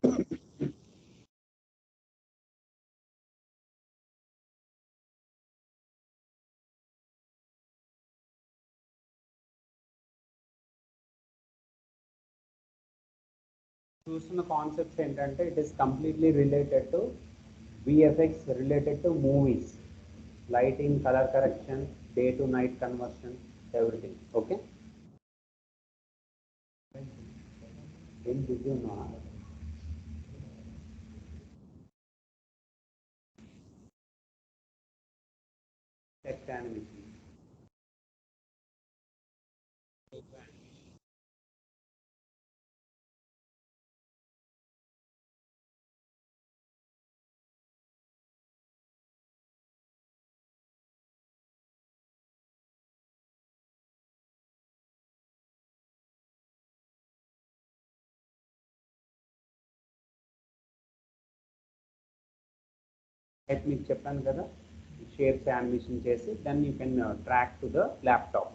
చూస్తున్న కాన్సెప్ట్స్ ఏంటంటే it is completely related to VFX related to movies, lighting, colour correction, day to night conversion, everything. Okay, ఏం busy ఉన్నా? Text animation. అయితే మీకు చెప్పాను కదా, షేప్స్ యానిమేషన్ చేసి then you can track to the laptop.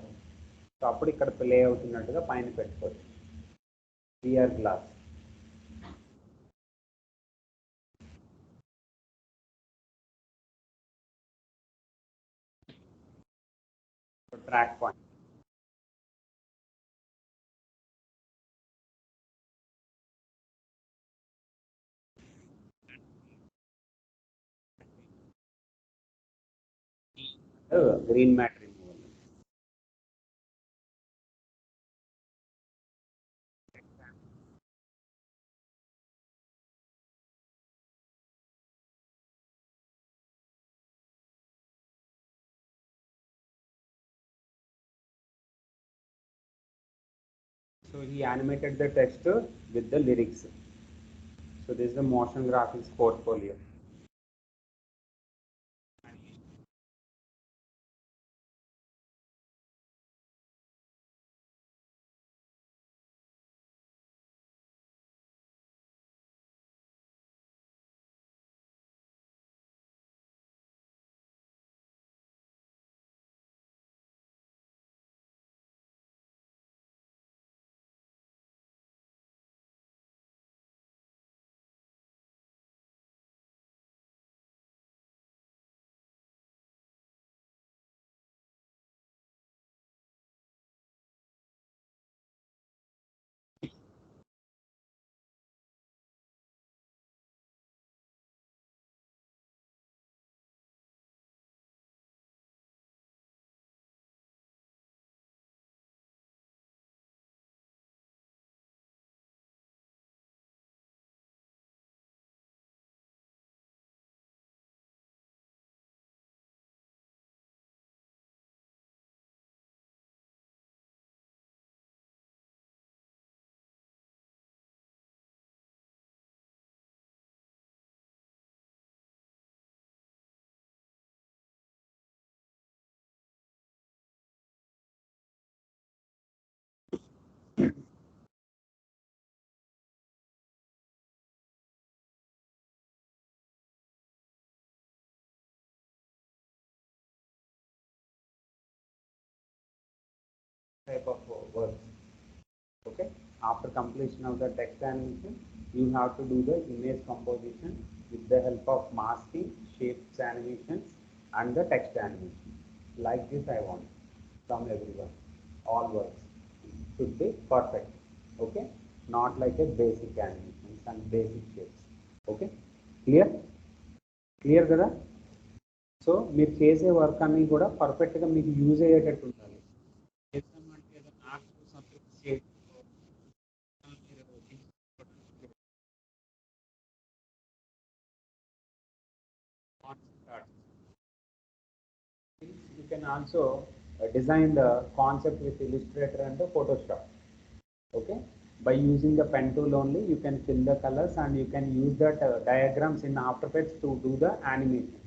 So అప్పుడు ఇక్కడ play అవుతున్నట్టుగా పైన పెట్టుకోవచ్చు. VR glass track point. Green matte removal. So he animated the text with the lyrics. So this is the motion graphics portfolio. Type of works. Okay. After completion of the text animation, you have to do the image composition with the help of masking, shapes animations, and the text animation. Like this, I want from everyone. All works should be perfect. Okay. Not like a basic animations and basic shapes. Okay. Clear? Clear కదా? So మీరు చేసే work అన్ని కూడా పర్ఫెక్ట్గా మీకు use అయ్యేటట్టు ఉండాలి. చేద్దామంటే ఏదో నాకు సంతృప్తి చేయ- You can also design the concept with Illustrator and the Photoshop. Okay, by using the pen tool only, you can fill the colors and you can use that diagrams in After Effects to do the animation.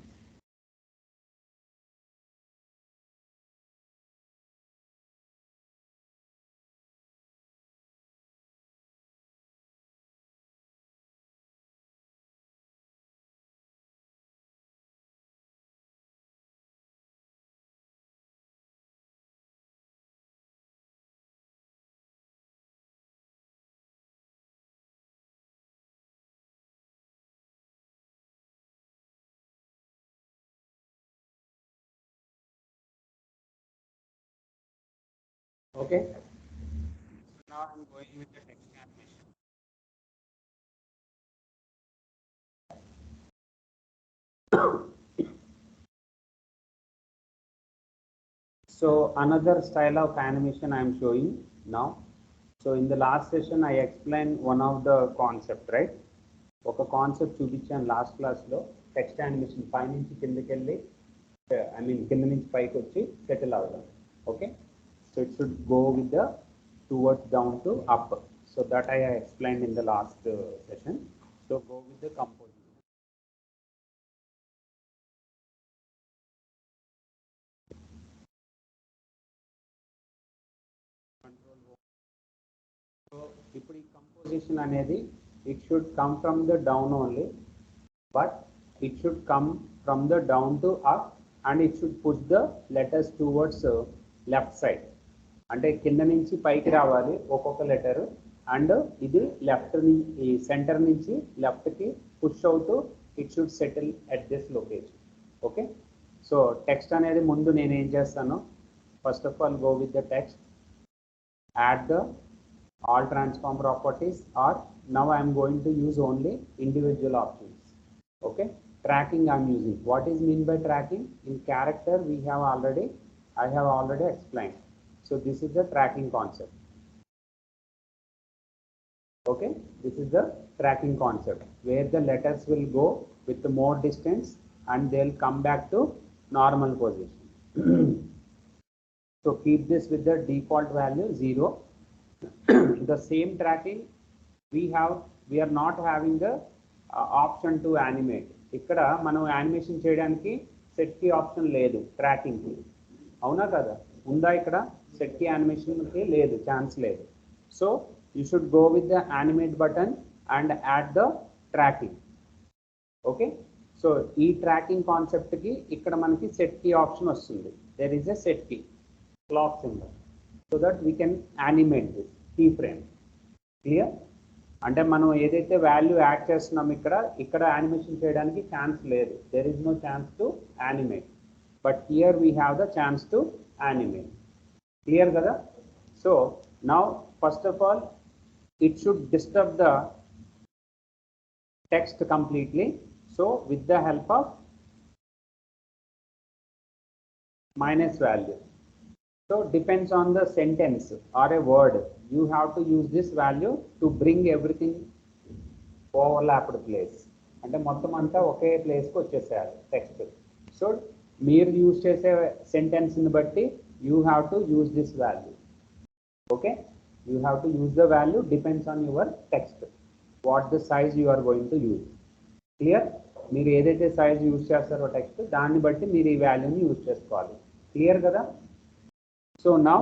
Okay. Now I'm going with the text animation. So another style of animation I am showing now. So in the last session I explained one of the concept, right? ఒక concept చూపించాను last క్లాస్లో, text animation పై నుంచి కిందకి వెళ్ళి కింద నుంచి పైకి వచ్చి సెటిల్ అవ్వడం. Okay, so it should go with the towards down to up. So that I explain in the last session. So go with the composition. So ఇప్పుడు ఈ కంపోజిషన్ అనేది it should come from the down only, but it should come from the down to up, and it should push the letters towards left side. అంటే కింద నుంచి పైకి రావాలి ఒక్కొక్క letter, and ఇది లెఫ్ట్ ఈ సెంటర్ నుంచి లెఫ్ట్కి పుష్ అవుతూ it should settle at this location. Okay, so text అనేది ముందు నేను ఏం చేస్తాను, first of all go with the text, add the all transform properties, or now I am going to use only individual options. Okay, tracking I am using. What is mean by tracking? In character I have already explained. So this is the tracking concept. Okay, this is the tracking concept where the letters will go with the more distance and they will come back to normal position. So keep this with the default value 0. The same tracking we are not having the option to animate. ఇక్కడ మనం animation చేయడానికి set కి option లేదు tracking కి, అవునా కదా? ఉందా ఇక్కడ? సెట్ కి యానిమేషన్ కి లేదు, ఛాన్స్ లేదు. So you should go with the animate button and add the tracking. Okay, so ఈ ట్రాకింగ్ కాన్సెప్ట్ కి ఇక్కడ మనకి సెట్ కి ఆప్షన్ వస్తుంది. దేర్ ఈస్ ఎ సెట్ కి clock symbol, so that we can animate this keyframe. Clear? అంటే మనం ఏదైతే వాల్యూ యాడ్ చేస్తున్నాం ఇక్కడ యానిమేషన్ చేయడానికి ఛాన్స్ లేదు. There is no chance to animate, but here we have the chance to animate. Clear కదా? So now first of all it should disturb the text completely. So with the help of minus value. So depends on the sentence or a word, you have to use this value to bring everything overlapped place. అంటే మొత్తం అంతా ఒకే ప్లేస్కి వచ్చేసేయాలి text. So మీరు use చేసే సెంటెన్స్ని బట్టి you have to use this value. Okay, you have to use the value depends on your text, what the size you are going to use. Clear? మీరు ఏదైతే సైజ్ యూజ్ చేస్తారో text, దాన్ని బట్టి మీరు ఈ వాల్యూని యూజ్ చేసుకోవాలి. క్లియర్ కదా? So now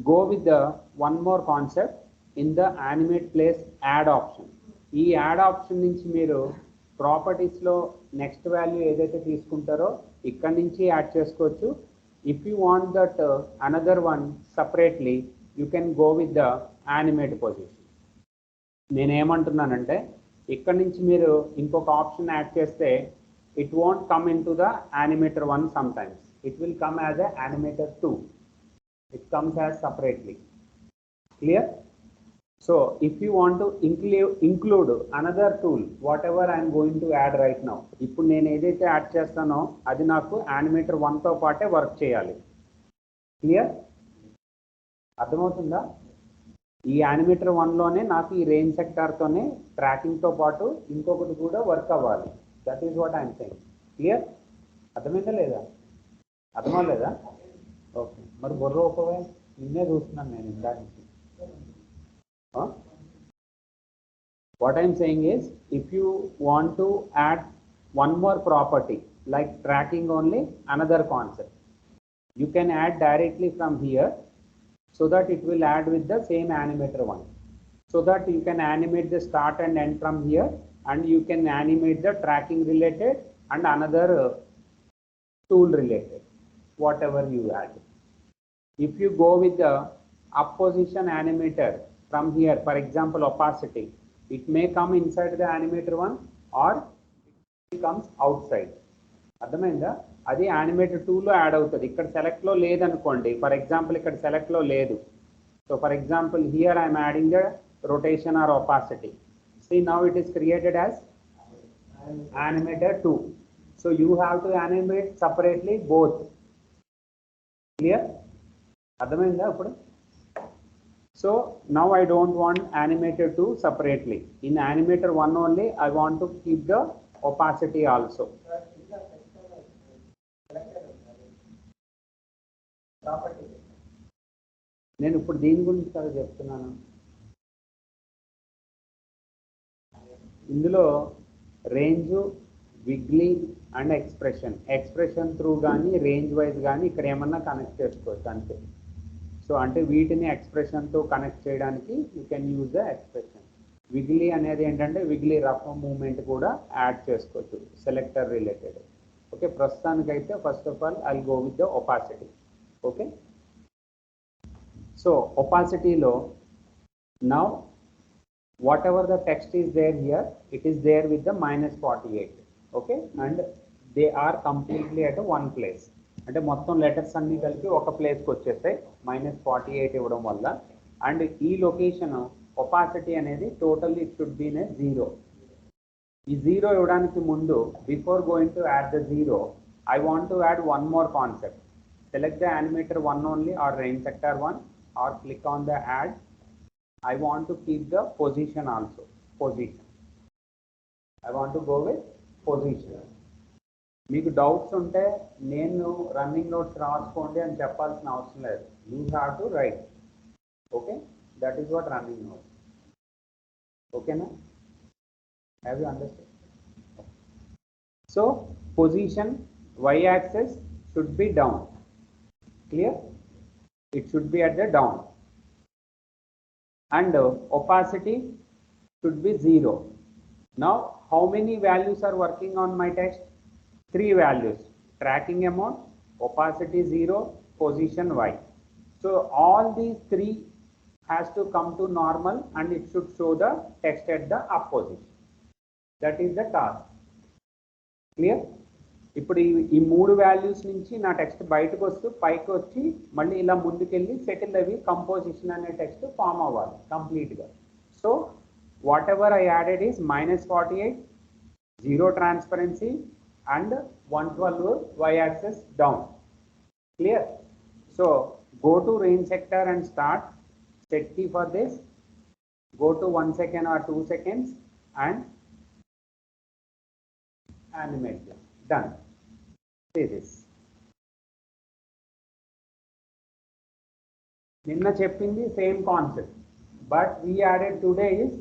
go with the one more concept in the animate place add option. ఈ యాడ్ ఆప్షన్ నుంచి మీరు ప్రాపర్టీస్లో నెక్స్ట్ వాల్యూ ఏదైతే తీసుకుంటారో ఇక్కడ నుంచి యాడ్ చేసుకోవచ్చు. If you want that another one separately you can go with the animate position. నేనేమంటున్నానంటే ఇక్కడ నుంచి మీరు ఇంకొక ఆప్షన్ యాడ్ చేస్తే it won't come in to the animator 1 sometimes, it will come as a animator 2. It comes as separately. Clear? So if you want to include another tool, whatever I am going to add right now, ఇప్పుడు నేను ఏదైతే add చేస్తానో అది నాకు animator 1తో పాటే work చేయాలి. Clear? అర్థమవుతుందా? ఈ యానిమేటర్ 1లోనే నాకు ఈ రేంజ్ సెక్టార్తోనే ట్రాకింగ్తో పాటు ఇంకొకటి కూడా వర్క్ అవ్వాలి. That is what I'm saying. Clear? అర్థమైందా లేదా? అర్థమవలేదా? ఓకే, మరి బుర్ర ఒప్పవే నిన్నే చూస్తున్నాను నేను ఇందా నుంచి. What I'm saying is, if you want to add one more property like tracking only, another concept, you can add directly from here, so that it will add with the same animator 1, so that you can animate the start and end from here, and you can animate the tracking related and another tool related, whatever you add. If you go with the up position animator from here, for example opacity, it may come inside the animator 1 or it comes outside. అర్థమైందా? అది animator 2లో add అవుతుంది. ఇక్కడ సెలెక్ట్లో లేదనుకోండి, for example ఇక్కడ సెలెక్ట్లో లేదు, So for example, here I am adding the rotation or opacity. See, now it is created as animator 2. So you have to animate separately both. Clear? So now I don't want animator 2 separately. In animator 1 only, I want to keep the opacity also. నేను ఇప్పుడు దీని గురించి కదా చెప్తున్నాను. ఇందులో range, wiggly and expression through కానీ range wise కానీ ఇక్కడ ఏమన్నా కనెక్ట్ చేసుకోవచ్చు అంతే. సో అంటే వీటిని ఎక్స్ప్రెషన్తో కనెక్ట్ చేయడానికి you can use the expression. Wiggly అనేది ఏంటంటే విగ్లీ రఫ్ మూమెంట్ కూడా యాడ్ చేసుకోవచ్చు సెలెక్టర్ రిలేటెడ్. ఓకే, ప్రస్తుతానికైతే first of all I go with the opacity. Okay, so opacity low. Now whatever the text is there here, it is there with the -48. Okay, and they are completely at one place. అంటే మొత్తం letters అన్ని కలిపి ఒక ప్లేస్కి వచ్చేస్తాయి -48 ఇవ్వడం వల్ల. And ఈ లొకేషన్ ఒపాసిటీ అనేది totally it should be in 0. ఈ 0 ఇవ్వడానికి ముందు before going to add the 0, I want to add one more concept. Select the animator 1 only or range sector 1, or click on the add. I want to keep the position also. Position. I want to go with position. మీకు doubts ఉంటే నేను running notes రాసుకోండి అని చెప్పాల్సిన అవసరం లేదు. You have to write. Okay, that is what running notes. ఓకేనా? Have you understand? So position y axis should be down. Clear? It should be at the down, and opacity should be 0. Now how many values are working on my text? 3 values: tracking amount, opacity 0, position y. So all these 3 has to come to normal and it should show the text at the up position. That is the task. Clear? ఇప్పుడు ఈ 3 values నుంచి నా text బయటకు వస్తూ పైకి వచ్చి మళ్ళీ ఇలా ముందుకెళ్ళి సెటిల్ అవి కంపోజిషన్ అనే టెక్స్ట్ ఫామ్ అవ్వాలి కంప్లీట్గా. So what ever I added is -48, 0 transparency and 112 y axis down. Clear? So go to range sector and start. Set key for this. Go to 1 second or 2 seconds and animate them. Done. See this. Ninna cheppindi same concept, but we added today is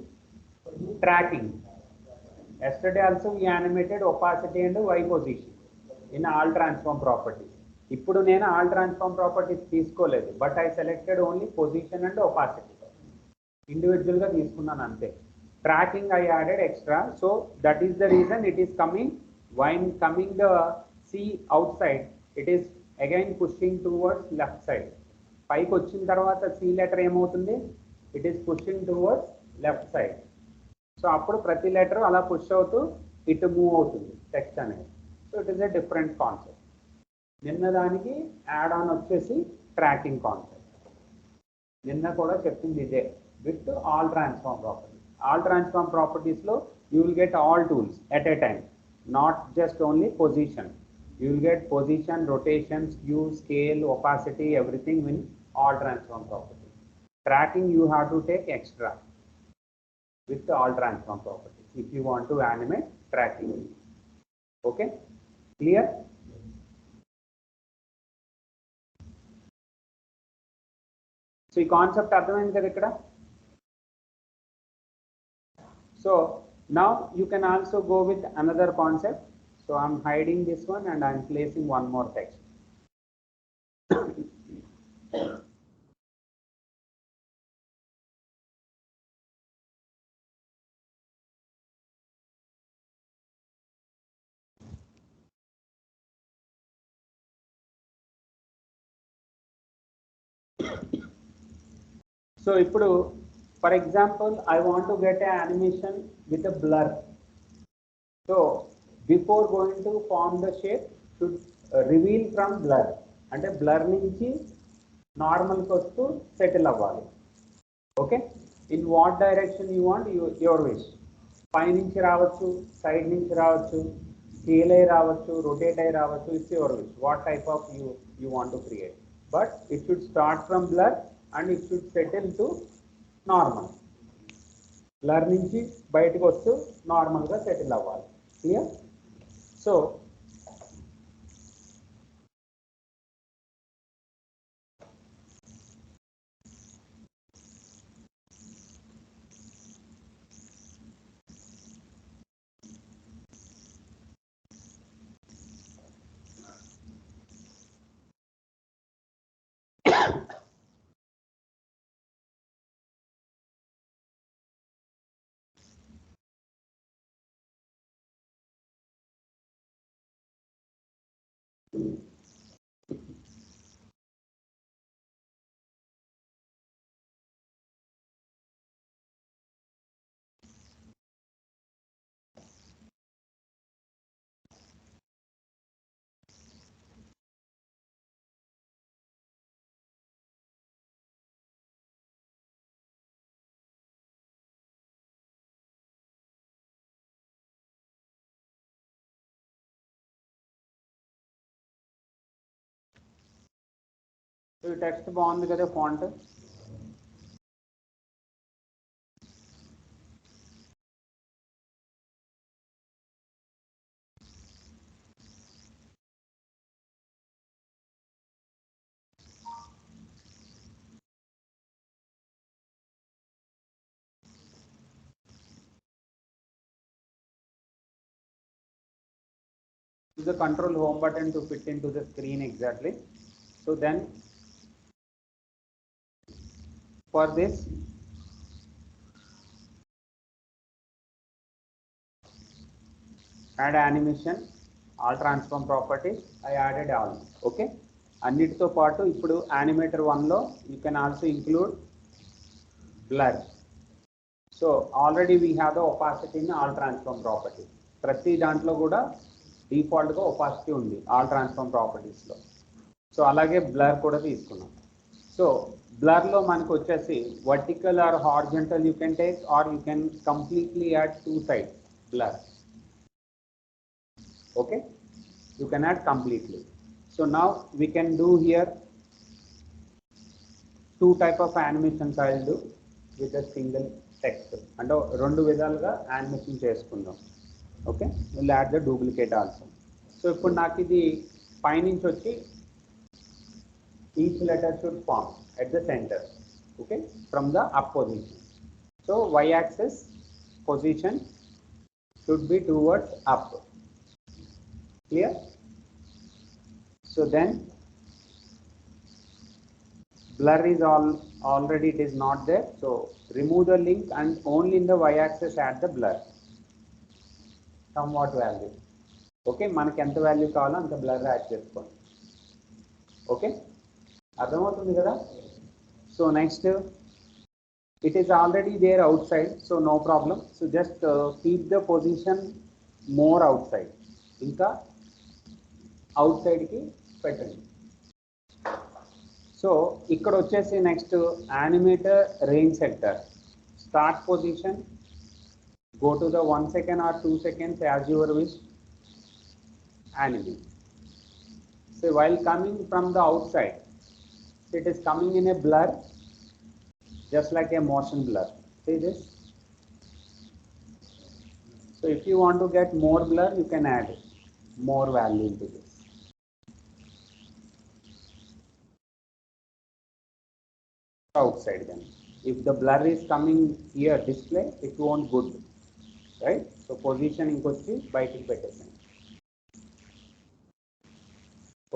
tracking. Yesterday also we animated opacity and y position in all transform properties. Ippudu nenu all transform properties teeskoledu, but I selected only position and opacity. Individual ga teeskunnanu ante. Tracking I added extra, so that is the reason it is coming. When coming the C outside, it is again pushing towards left side. పైకి వచ్చిన తర్వాత C letter ఏమవుతుంది? It is pushing towards left side. So అప్పుడు ప్రతి letter అలా push అవుతూ ఇటు move అవుతుంది టెక్స్ట్ అనేది. So it is a different concept. నిన్న దానికి యాడ్ ఆన్ వచ్చేసి ట్రాకింగ్ కాన్సెప్ట్. నిన్న కూడా చెప్పింది ఇదే with all transform properties. All transform ప్రాపర్టీస్లో you will get all tools at a time, not just only position. You will get position, rotation, skew, scale, opacity, everything in all transform properties. Tracking you have to take extra with all transform properties if you want to animate tracking. Okay, clear? So ఈ concept అర్థమైంది కదా ఇక్కడ. So now you can also go with another concept. So I'm hiding this one and I'm placing one more text. So ఇప్పుడు for example I want to get an animation with a blur. So before going to form the shape should reveal from blur. అంటే blur నుంచి నార్మల్కి వస్తూ settle అవ్వాలి. Okay, in what direction you want, your wish. పై నుంచి రావచ్చు, side నుంచి రావచ్చు, స్కేల్ అయి రావచ్చు, రొటేట్ అయి రావచ్చు. It's your wish what type of you want to create. But it should start from blur and it should settle to normal. Blur నుంచి బయటకు వస్తూ నార్మల్గా సెటిల్ అవ్వాలి. క్లియర్? సో ఈ టెక్స్ట్ బాగుంది కదా, font. Use the control home button to fit into the screen exactly. So then for this add animation, all transform properties, I added all. Okay, అన్నిటితో పాటు ఇప్పుడు animator 1లో you can also include blur. So already we have the opacity in all transform properties. ప్రతి దాంట్లో కూడా డిఫాల్ట్గా opacity ఉంది all transform ప్రాపర్టీస్లో. So అలాగే బ్లర్ కూడా తీసుకున్నాం. సో బ్లర్లో మనకు వచ్చేసి vertical or horizontal you can take, or you can completely add 2 sides blur. Okay, you can add completely. So now we can do here 2 type of animations I will do with a single text. అంటే 2 విధాలుగా animation చేసుకుందాం. Okay, we'll add the duplicate also. So ఇప్పుడు నాకు ఇది పైనుంచి వచ్చి each letter should form at the center, okay, from the up position. So y-axis position should be towards up. Clear? So then blur is already it is not there, so remove the link and only in the y-axis add the blur, somewhat value. Okay, మనకి ఎంత value కావాలో అంత blur add చేసుకోండి. Okay, అర్థమవుతుంది కదా? So next it is already there outside, so no problem. So just keep the position more outside, ఇంకా అవుట్ సైడ్కి పెట్టండి. సో ఇక్కడ వచ్చేసి next animator range selector, start position, go to the 1 second or 2 seconds as your wish, animate. So while coming from the outside, it is coming in a blur, just like a motion blur. See this? So if you want to get more blur, you can add more value into this. Outside then, if the blur is coming here display, it won't good, right? So position inkochi bike పెట్టేసాను.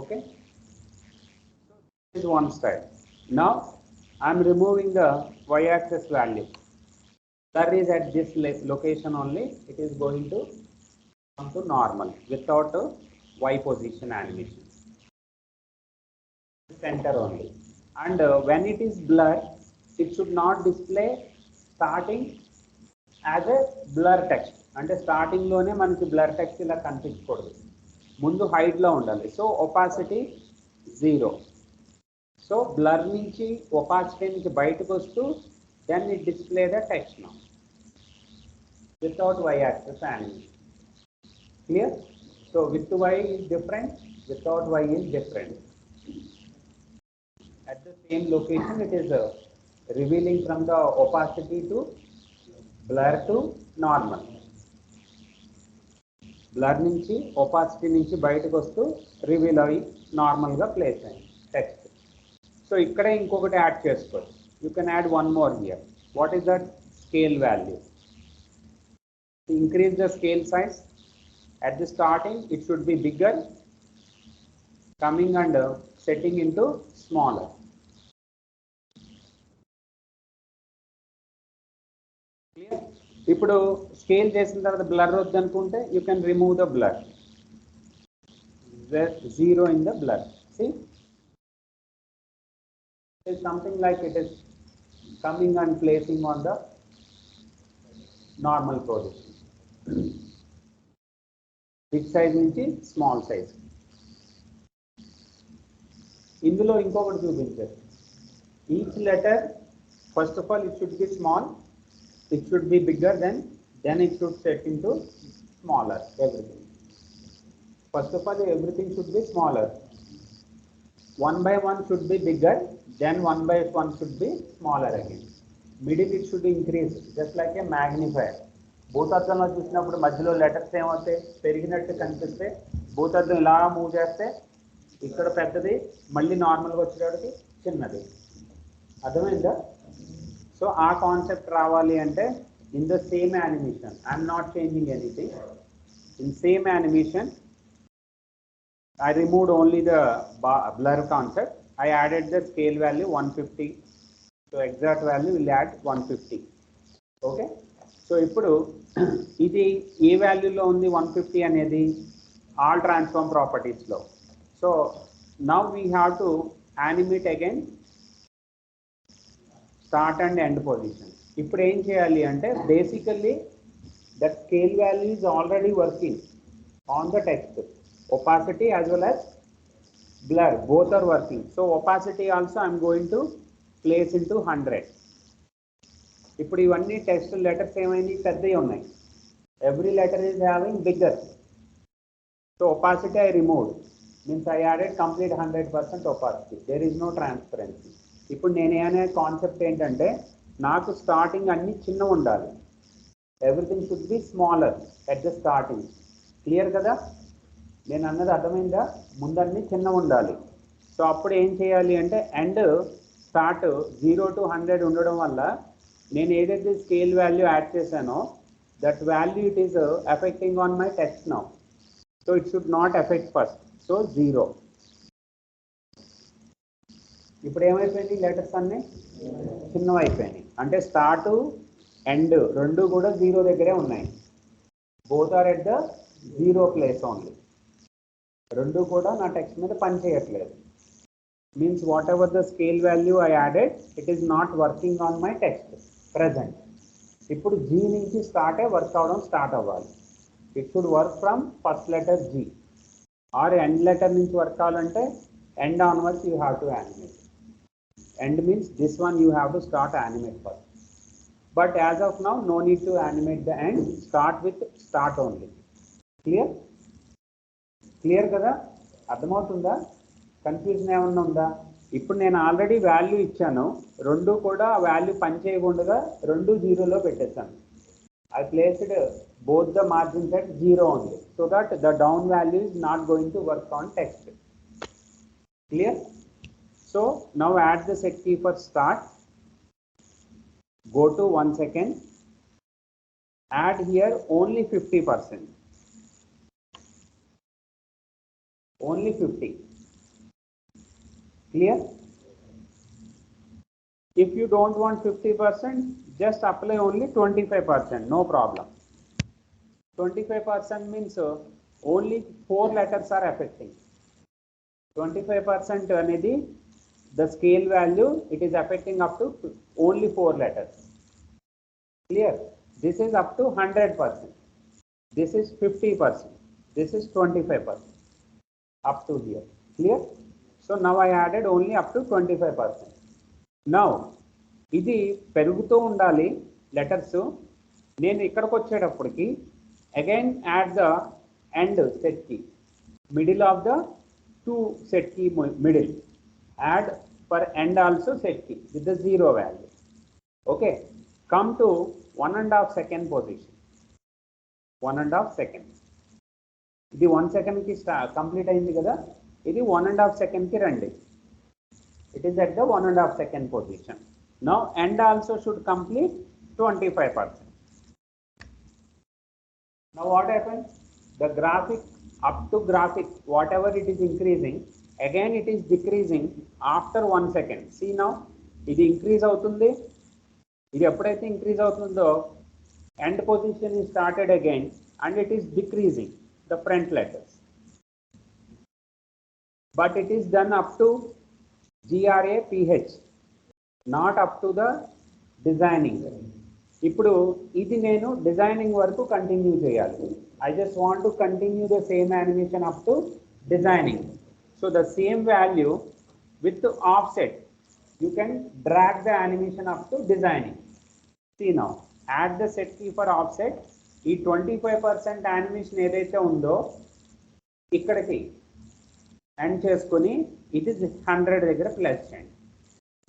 Okay, so this is one style. Now I am removing the y-axis value. Blur is at this location only, it is going to come to normal without y position animation, center only. And when it is blur, it should not display starting as a blur text. అంటే starting లోనే మనకి blur text ఇలా కనిపించకూడదు, ముందు height లో ఉండాలి. So opacity 0. So blur నుంచి opacity నుంచి బయటకు వస్తూ then it display the text now without y-axis animation. Clear? So with y is different, without y is different. At the same location, it is revealing from the opacity to blur to normal. Blur నుంచి opacity నుంచి బయటకు వస్తూ reveal అయ్యి నార్మల్గా place అయ్యింది text. So ఇక్కడే ఇంకొకటి add చేసుకోవచ్చు. You can add one more here. What is that? Scale value. Increase the scale size. At the starting, it should be bigger, coming and setting into smaller. Clear? ఇప్పుడు scale చేసిన తర్వాత blur వద్దు అనుకుంటే you can remove the blur. Zero in the blur. See, it's something like it is coming and placing on the normal position. Big size నుంచి small size. ఇందులో ఇంకొకటి చూపించారు. Each letter, first of all, it should be small. It should be bigger, then it should set into smaller. Everything. First of all, everything should be smaller. One by one should be bigger, then one by one should be smaller again. Middle it should increase, just like a magnifier. భూతద్దంలో చూసినప్పుడు మధ్యలో letters ఏమవుతాయి? పెరిగినట్టు కనిపిస్తే భూతద్దం ఇలా move చేస్తే ఇక్కడ పెద్దది, మళ్ళీ నార్మల్గా వచ్చేటప్పటికి చిన్నది. అర్థమైందా? సో ఆ కాన్సెప్ట్ రావాలి అంటే in the same animation, I'm not changing anything. In same animation I removed only the blur concept. I added the scale value 150. So exact value will add 150. Okay. So ఇప్పుడు ఇది ఏ వాల్యూలో ఉంది 150 అనేది? All transform ప్రాపర్టీస్లో. So now we have to animate again start and end position. ఇప్పుడు ఏం చేయాలి అంటే basically that scale value is already working on the text. Opacity as well as blur, both are working. So opacity also I am going to place into 100. ఇప్పుడు ఇవన్నీ text letters ఏమైనా పెద్దవి ఉన్నాయి. Every letter is having bigger. So opacity I removed, means I added complete 100% opacity. There is no transparency. ఇప్పుడు నేను అనే concept ఏంటంటే నాకు స్టార్టింగ్ అన్ని చిన్న ఉండాలి. Everything should be smaller at the starting. Clear కదా? నేను అన్నది అర్థమైందా? ముందన్నీ చిన్న ఉండాలి. సో అప్పుడు ఏం చేయాలి అంటే ఎండ్ స్టార్ట్ 0 to 100 ఉండడం వల్ల నేను ఏదైతే స్కేల్ వాల్యూ యాడ్ చేశానో that value it is affecting on my text now. So it should not effect first. So 0. ఇప్పుడు ఏమైపోయింది? లెటర్స్ అన్నీ చిన్నవి అయిపోయినాయి. అంటే స్టార్ట్ ఎండ్ రెండు కూడా 0 దగ్గరే ఉన్నాయి. Both are at the 0 place only. రెండు కూడా నా టెక్స్ట్ మీద పని చేయట్లేదు. Means whatever the scale value I added it is not working on my text present. ఇప్పుడు జీ నుంచి వర్క్ అవడం స్టార్ట్ అవ్వాలి. It should work from first letter G. Or end letter నుంచి వర్క్ అవ్వాలంటే end onwards you have to animate. End means this one you have to start animate first. But as of now no need to animate the end. Start with start only. Clear? Clear కదా? అర్థమవుతుందా? Confusion ఏమన్నా ఉందా? ఇప్పుడు నేను already value ఇచ్చాను. రెండు కూడా ఆ వాల్యూ పని చేయకుండా రెండు 0లో పెట్టేశాను. I placed both the margins at 0 only so that the down value is not going to work on text. Clear? So now add the set key for start. Go to 1 second. Add here only 50%. Only 50. Clear? If you don't want 50%, just apply only 25%. No problem. 25% means only 4 letters are affecting. 25% అనేది the scale value, it is affecting up to only 4 letters. Clear? This is up to 100%. This is 50%. This is 25%. Up to here. Clear? So now I added only up to 25%. Now ఇది పెరుగుతూ ఉండాలి letters. నేను ఇక్కడికి వచ్చేటప్పటికి again at the end set key, middle of the two set key middle, add for end also set key with the 0 value. Okay, come to 1.5 second position, 1.5 second. ఇది 1 second కి complete అయింది కదా, ఇది 1.5 second కి రండి. It is at the 1.5 second position. Now end also should complete 25%. Now what happens? The graphic, up to graphic, whatever it is increasing, again it is decreasing after 1 second. See now, ఇది increase అవుతుంది. ఇది ఎప్పుడైతే increase అవుతుందో end position is started again and it is decreasing the front letters. But it is done up to GRAPH, not up to the designing. ఇప్పుడు ఇది నేను designing వరకు continue చేయాలి. I just want to continue the same animation up to designing. So the same value with the offset, you can drag the animation up to designing. See now, add the set key for offset. ఈ 25% animation ఏదైతే ఉందో ఇక్కడికి end చేసుకొని ఇది 100 దగ్గర plus చేయండి.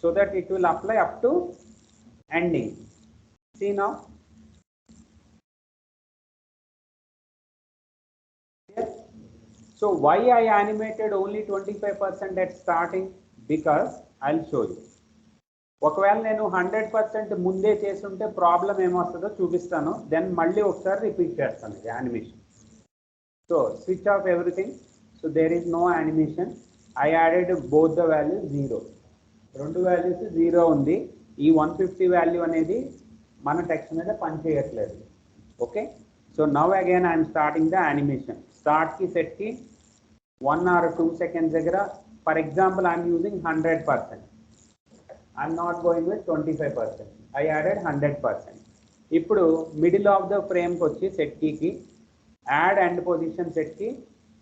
So that it will apply up to ending. See now. Yes. So why I animated only 25% at starting? Because I'll show you. ఒకవేళ నేను 100% ముందే చేస్తుంటే ప్రాబ్లం ఏమొస్తుందో చూపిస్తాను, దెన్ మళ్ళీ ఒకసారి రిపీట్ చేస్తాను ఇది animation. So switch off everything. So there is no animation. I added both the values 0. రెండు వాల్యూస్ 0 ఉంది. ఈ 150 వాల్యూ అనేది మన టెక్స్ట్ మీద పని చేయట్లేదు. Okay, so now again I'm starting the animation. స్టార్ట్కి సెట్కి 1 or 2 seconds దగ్గర, for example I'm using 100%. I'm not going with 25%. I added 100%. ఇప్పుడు మిడిల్ ఆఫ్ ద ఫ్రేమ్కి వచ్చి సెట్ కీకి యాడ్ ఎండ్ పొజిషన్ సెట్కి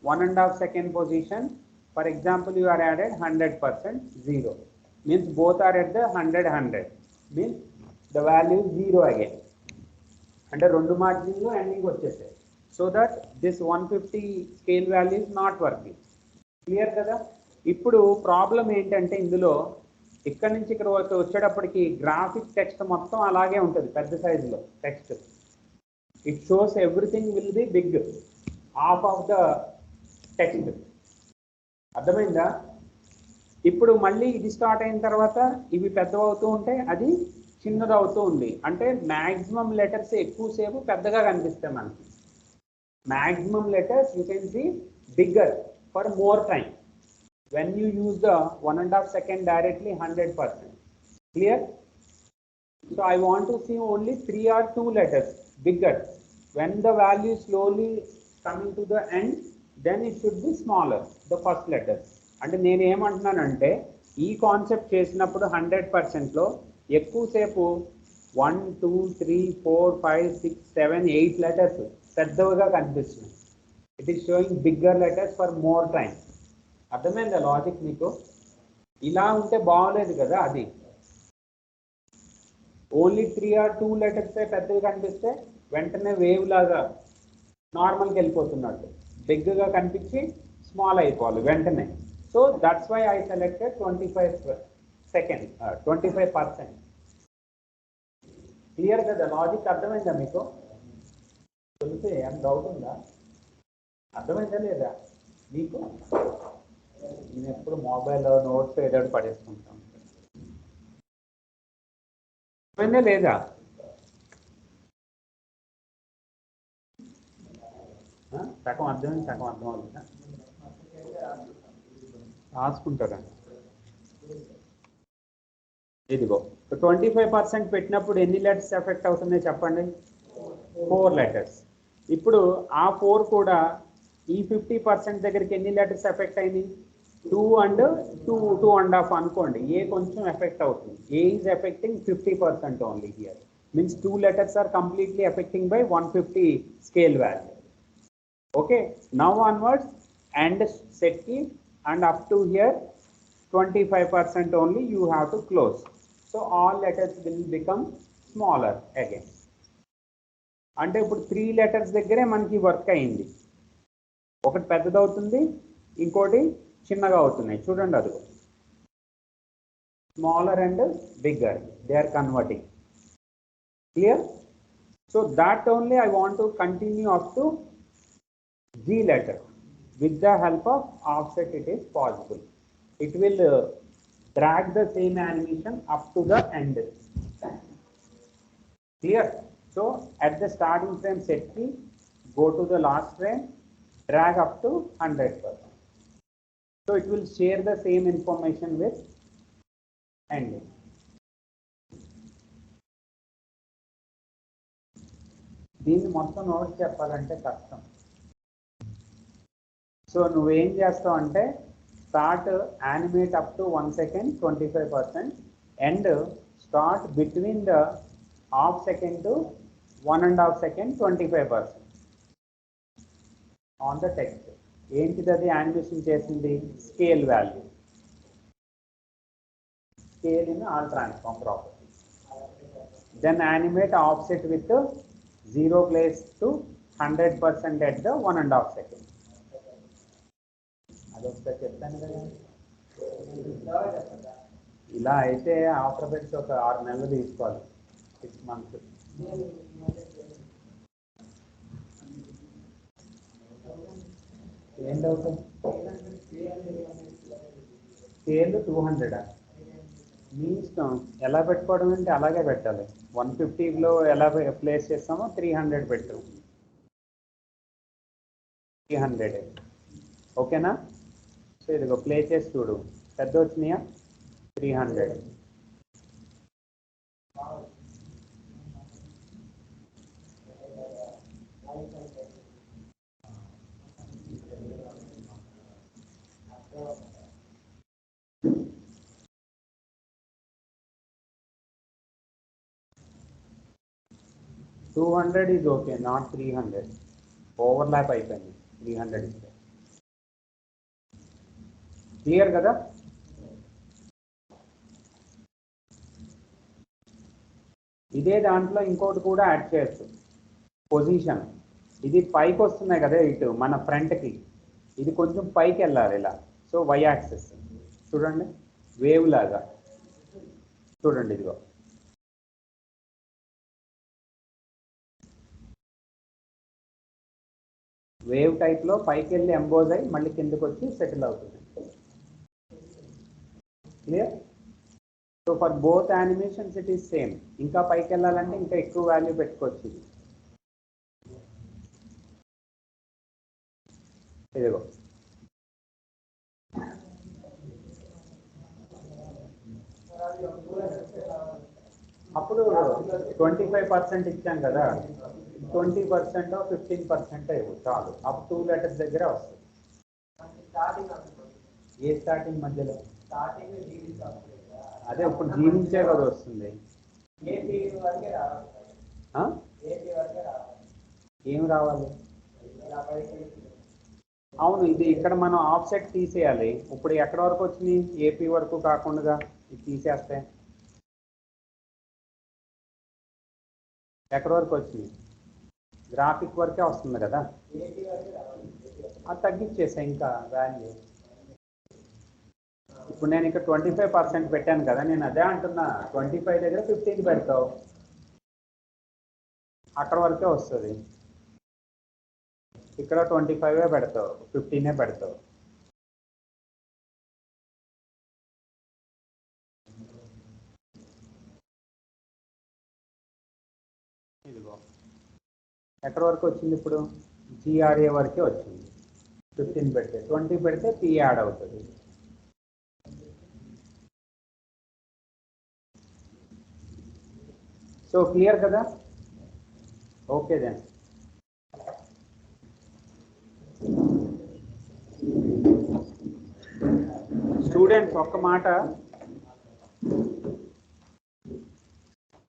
1.5 second పొజిషన్. For example you are added 100%, 0 means both are at the 100 means the value is 0 again. అంటే రెండు మార్జిన్లు ending వచ్చేసాయి. So that this 150 scale value is not working. Clear కదా? ఇప్పుడు ప్రాబ్లం ఏంటంటే ఇందులో ఇక్కడ నుంచి ఇక్కడ వచ్చేటప్పటికి గ్రాఫిక్ టెక్స్ట్ మొత్తం అలాగే ఉంటుంది, పెద్ద సైజులో text. It shows everything will be big half of the text. అర్థమైందా? ఇప్పుడు మళ్ళీ ఇది స్టార్ట్ అయిన తర్వాత ఇవి పెద్దవవుతూ ఉంటే అది చిన్నది అవుతూ ఉంది. అంటే మ్యాక్సిమం లెటర్స్ ఎక్కువసేపు పెద్దగా కనిపిస్తాయి మనకి. Maximum letters you can see bigger for more time when you use the 1.5 second directly 100%. Clear? So I want to see only 3 or 2 letters bigger. When the value slowly coming to the end, then it should be smaller, the first letters. అంటే నేను ఏమంటున్నానంటే ఈ concept చేసినప్పుడు 100%లో ఎక్కువసేపు 1 2 3 4 5 6 7 8 letters పెద్దవిగా కనిపిస్తున్నాయి. It is showing bigger letters for more time. అర్థమైందా logic మీకు? ఇలా ఉంటే బాగోలేదు కదా. అది ఓన్లీ 3 or 2 లెటర్స్ పెద్దవి కనిపిస్తే వెంటనే వేవ్ లాగా నార్మల్కి వెళ్ళిపోతున్నట్టు, బిగ్గా కనిపించి స్మాల్ అయిపోవాలి వెంటనే. So that's why I selected 25%. Clear కదా? లాజిక్ అర్థమైందా మీకు? తెలిసి ఏం డౌట్ ఉందా? అర్థమైందా లేదా మీకు? నేను ఎప్పుడు మొబైల్లో నోట్స్ ఏదో పడేసుకుంటాను. అర్థమైందా లేదా? సగం అర్థమైంది, సగం అర్థం అవుతుందా? రాసుకుంటారా? ఇదిగో 25% పెట్టినప్పుడు ఎన్ని లెటర్స్ ఎఫెక్ట్ అవుతున్నాయి చెప్పండి? 4 letters. ఇప్పుడు ఆ 4 కూడా ఈ 50% దగ్గరికి ఎన్ని లెటర్స్ ఎఫెక్ట్ అయింది? 2 and 2.5 అనుకోండి. ఏ కొంచెం ఎఫెక్ట్ అవుతుంది. A is affecting 50% only here. Means 2 letters are completely affecting by 150 scale value. Okay, now onwards and set కి and up to here 25% only you have to close. So all letters will become smaller again. అంటే ఇప్పుడు 3 letters దగ్గరే మనకి work అయింది. ఒకటి పెద్దది అవుతుంది, ఇంకోటి చిన్నగా అవుతున్నాయి. చూడండి అది. Smaller and bigger, they are converting. Clear? So that only I want to continue up to G letter. With the help of offset it is possible. It will drag the same animation up to the end. Clear? So at the starting frame set key, go to the last frame, drag up to 100%. So it will share the same information with ending. దీన్ని మొత్తం note చెప్పాలంటే కష్టం. So నువ్వేం చేస్తావు అంటే start animate up to 1 second 25% and start between the half second to 1.5 second 25% on the text. ఏంటిది అది animation చేసింది? Scale value, scale in all transform properties. Then animate offset with 0 place to 100% at the 1.5 second. అదొకసారి చెప్తాను కదా. ఇలా అయితే alphabets ఒక 6 నెలలు తీసుకోవాలి, 6 months. ఏం డౌట్? స్కేల్ 200 మీ ఇష్టం. ఎలా పెట్టుకోవడం అంటే అలాగే పెట్టాలి. 150లో ఎలా ప్లేస్ చేస్తామో 300 పెట్టు. 300 ఓకేనా? సో ఇదిగో ప్లే చేసి చూడు, పెద్ద వచ్చినాయా? 300. $200 is okay, not 300. Overlap అయిపోయింది 300 ఇస్తే. క్లియర్ కదా? ఇదే దాంట్లో ఇంకోటి కూడా యాడ్ చేయొచ్చు. పొజిషన్ ఇది పైకి వస్తున్నాయి కదా ఇటు మన ఫ్రంట్కి, ఇది కొంచెం పైకి వెళ్ళాలి ఇలా. సో వై యాక్సెస్ చూడండి, వేవ్ లాగా చూడండి. ఇదిగో వేవ్ టైప్లో పైకి వెళ్ళి ఎంబోజ్ అయ్యి మళ్ళీ కిందకి వచ్చి సెటిల్ అవుతుంది. Clear? So for both animations it is same. ఇంకా పైకి వెళ్ళాలంటే ఇంకా ఎక్కువ వాల్యూ పెట్టుకోవచ్చు. ఇదిగో అప్పుడు 25% ఇచ్చాం కదా, 20% 15% ఇవ్వు చాలు. అప్ 2 letters దగ్గర వస్తుంది. ఏ స్టార్టింగ్ మధ్యలో? అదే ఇప్పుడు జీవించే కదా వస్తుంది. ఏం రావాలి? అవును, ఇది ఇక్కడ మనం ఆఫ్సెట్ తీసేయాలి. ఇప్పుడు ఎక్కడ వరకు వచ్చింది? ఏపీ వరకు కాకుండా ఇది తీసేస్తే ఎక్కడి వరకు వచ్చింది? గ్రాఫిక్ వరకే వస్తుంది కదా, అది తగ్గించేసా ఇంకా వాల్యూ. ఇప్పుడు నేను ఇక్కడ 25% పెట్టాను కదా, నేను అదే అంటున్నా. 25 దగ్గర 15 పెడతావు, అక్కడ వరకే వస్తుంది. ఇక్కడ 25 పెడతావు, 15 పెడతావు. ఇదిగో ఎక్కడి వరకు వచ్చింది? ఇప్పుడు జిఆర్ఏ వరకే వచ్చింది. 15 పెడితే 20 పెడితే పి యాడ్ అవుతుంది. సో క్లియర్ కదా? Okay then. స్టూడెంట్స్ ఒక్క మాట,